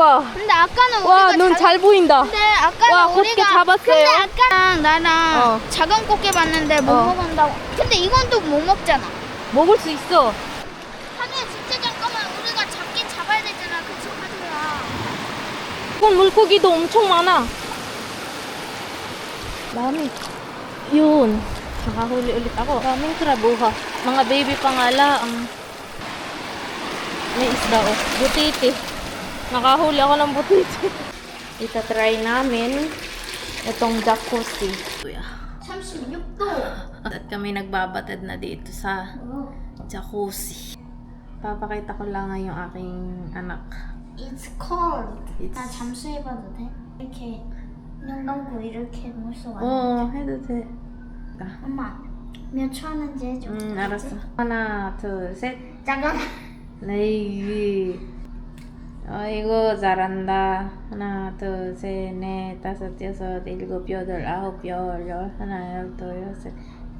와, 근데 아까는 와, 우리가 눈 잘 보인다. 근데 아까는 와, 꽃게 우리가 잡았어요. 근데 아까랑 나랑 어. 작은 꽃게 봤는데 못 어. 먹는다고. 근데 이건 또 못 먹잖아. 먹을 수 있어. 하루에 진짜 잠깐만 우리가 잡긴 잡아야 되잖아. 그치 하루야. 이건 물고기도 엄청 많아. Dami. Yun. Nakahuli ulit ako. Daming krabuha. Mga baby pangala ang may isda o. Butiti. Nakahuli ako ng butiti. Itatry namin itong jacuzzi. 36도. At kami nagbabatad na dito sa 어. jacuzzi. Papakita ko lang yung aking anak. It's cold. It's- 나 잠수해봐도 돼? 이렇게 눈 감고 이렇게 물속 안에. 해도 돼. 엄마 몇 초 하는지 해줘. 알았어. 하나, 둘, 셋. 잠깐만. 네. 아이고 잘한다. 하나, 둘, 셋, 넷, 다섯, 여섯, 일곱, 여덟, 아홉, 열, 하나, 열둘, 여섯,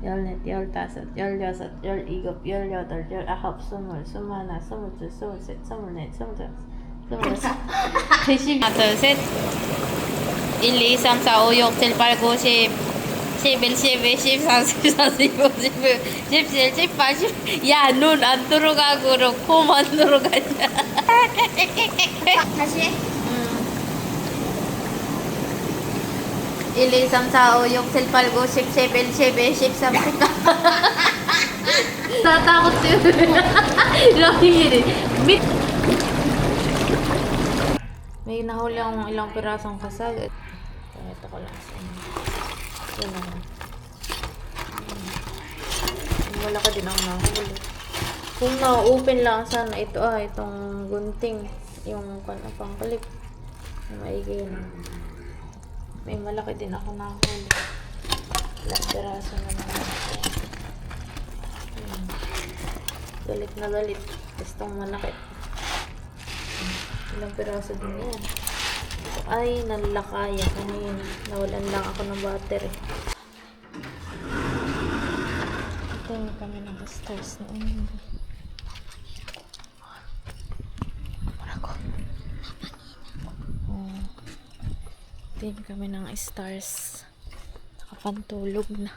열넷, 열다섯, 열여섯, 열일곱, 열여덟, 열아홉, 스물, 스물하나, 스물둘, 스물셋, 스물넷, 스물다섯, 스물여섯, 셋십. 하나, 둘, 셋. 1, 2, 3, 4, 5, 6, 7, 8, 9, 10. 11, 12, 13, 14, 15, 16, 17, 18, 10. 야, 눈 안 들어가고 코만 들어가냐. 다시 해. 1, 2, 3, 4, 5, 6, 7, 8, 9, 10, 11, 12, 13, 14. Natakot yun. Laki yun. May nahuli akong ilang pirasong kasag. Ito ko lang sa inyo. Yan lang. Malaki din ang nahuli. Kung na-open lang sana ito, itong gunting. Yung pangkalip. Maigi yun. May malaki din ako nahuli. Ilang piraso na naman. Galit na galit. Gustong malaki. Ilang piraso din yan. Ito ay nalakaya. Ngayon, nawalan lang ako ng battery. Ito kami ng stars na yun. Din kami ng stars. Nakapantulog na.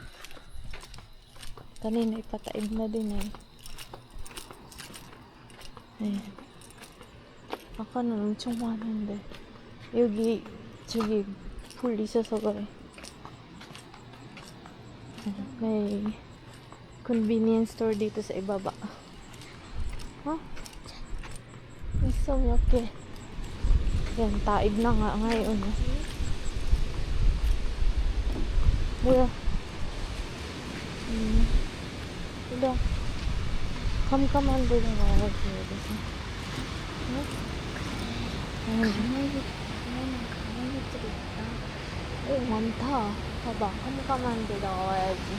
Kanina ipataib na din eh. 아까는 엄청 많은데 여기 저기 불 있어서 그래. May convenience store dito sa ibaba. Isang yake. Yan, taib na nga ngayon. 뭐야? 이거 깜깜한 데로 가야지 여기서. 가만히들이 있다. 오, 많다. 봐봐, 깜깜한 데 나와야지.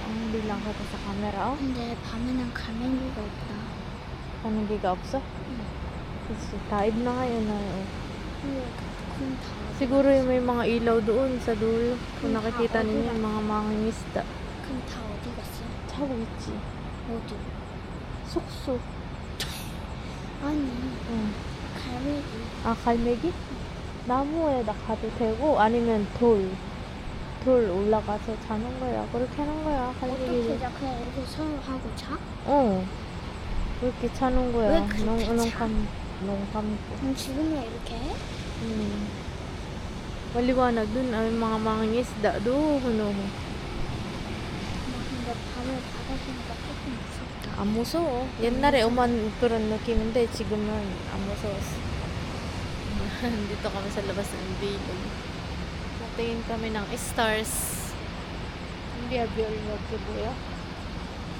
ang bilang ka sa camera. 근데 밤에는 가면기가 없다. 가는기가 없어? 그치, taib na ngayon na. 그럼 다 Siguro yung may mga ilaw doon sa dulo. Kung nakikita ninyo yung mga mangingisda. 그럼 다 어디 갔어? 차고 있지. 어디? 숙소. 아니 응. 갈매기. 갈매기? 나무에다 가도 되고 아니면 돌 올라가서 자는 거야. 그렇게 하는 거야. 어떻게 갈매기. 자? 그냥 여기서 하고 자? 그렇게 자는 거야. 왜 그렇게 눈 자? 감고. 그럼 지금은 이렇게 해? Maliwanag dun ay mga mangingisda doon. 근데 밤에 바다니까 조금 무섭다. 안 무서워. 옛날에 오만 그런 느낌인데 지금은 안 무서웠어. Dito kami sa labas ng bilog. Natingin kami ng stars. Hindi abiol yung boya.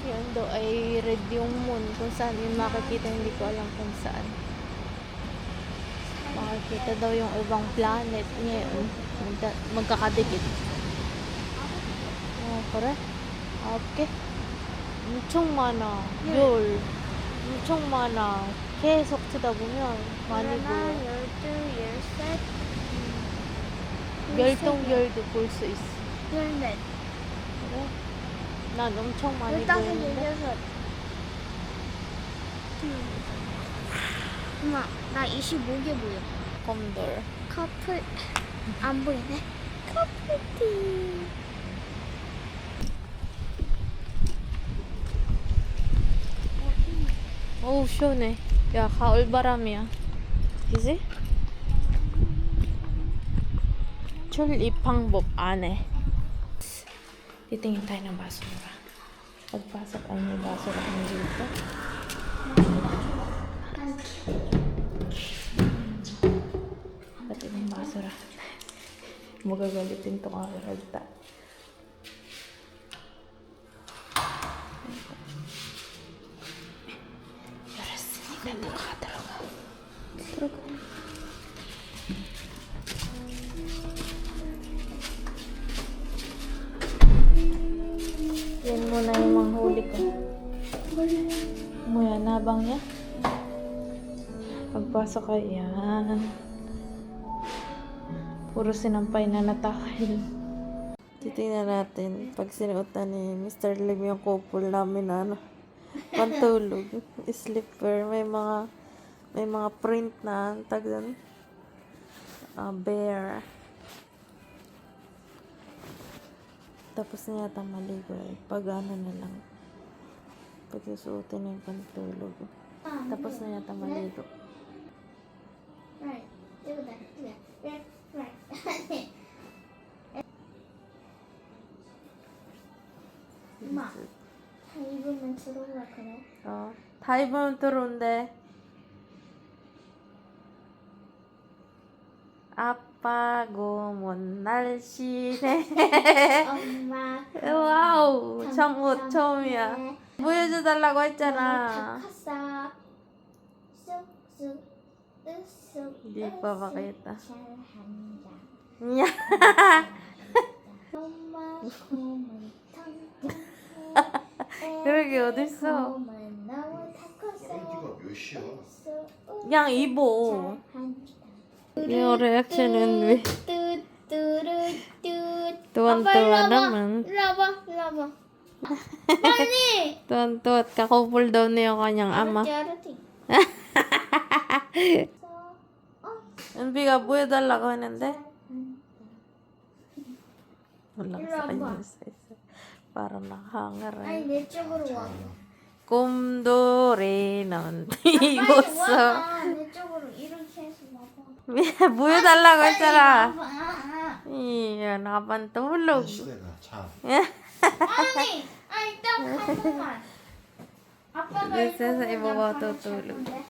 Yan daw ay red yung moon. Kung saan yung makikita hindi ko alam kung saan. Makikita daw yung ibang planet ngayon. magkakadikit. 그래? 오케이. 엄청 많아. 별. 엄청 많아. 계속 쳐다보면 많이 보여. 12, 13, 멸동별도 볼 수 있어. 14, 그래? 난 엄청 많이 15, 보이는데. 16. 엄마, 나 25개 보여. 곰돌. 커플 안 보이네. 커플티. 어우 시원해. 야 가을 바람이야. 그지? 출 입항법 안 해. Titingin tayo ng basura. Pagpasok ay may basura kami dito. Pati ng basura. Magagalitin to ka ragta. Yarasinikan na nakatalaga. Talaga. Yan muna yung manghuli ko. Muna nabang niya. Pagpasok ka yan. Puro sinampay na natakil. Titingnan natin pag sinuotan ni Mr. Lim yung couple namin na pantulog. Slipper. May mga print na tagdan. Bear. Tapos na yata maligo eh. Pag ano na lang. Pag susuotin na yung pantulog. Tapos na yata maligo. Right. Do that. Yeah. Right. 엄마, 다 입으면 들어오라 그래. 다 입으면 들어온대. 아빠 고문 날씨네. 엄마. 와우, 청옷 처음이야. 보여줘달라고 했잖아. 컸어. 쑥쑥 으쑥. Hindi pa makita. 잘한다. 야. 엄마 고문 텅텅. 그러게 어딨어? 고문 너무 다 컸어. 오렌지가 몇 시야? 그냥 입어. Yung reaction은 왜 tuwan-tuwa naman. 일로와봐. 빨리. Tuwan-tuwa at kakupul daw niya yung kanyang ama. 알았지. 은비가 보여달라고 했는데 wala 일로 sa 와봐. kanya sa isa. Parang nakahangar 아니 eh. 내 쪽으로 와. 곰돌이 넌 빨리 이곳어. 와. 내 쪽으로 이렇게 해서 와봐. 보여달라고 했잖아. 빨리 와봐. Iya, nakapantulog. 시대가 참. 아니 딱 한 번만. 아빠가 Gusto sa 이거 ibabaw 보면 잘 tutulog. 건데.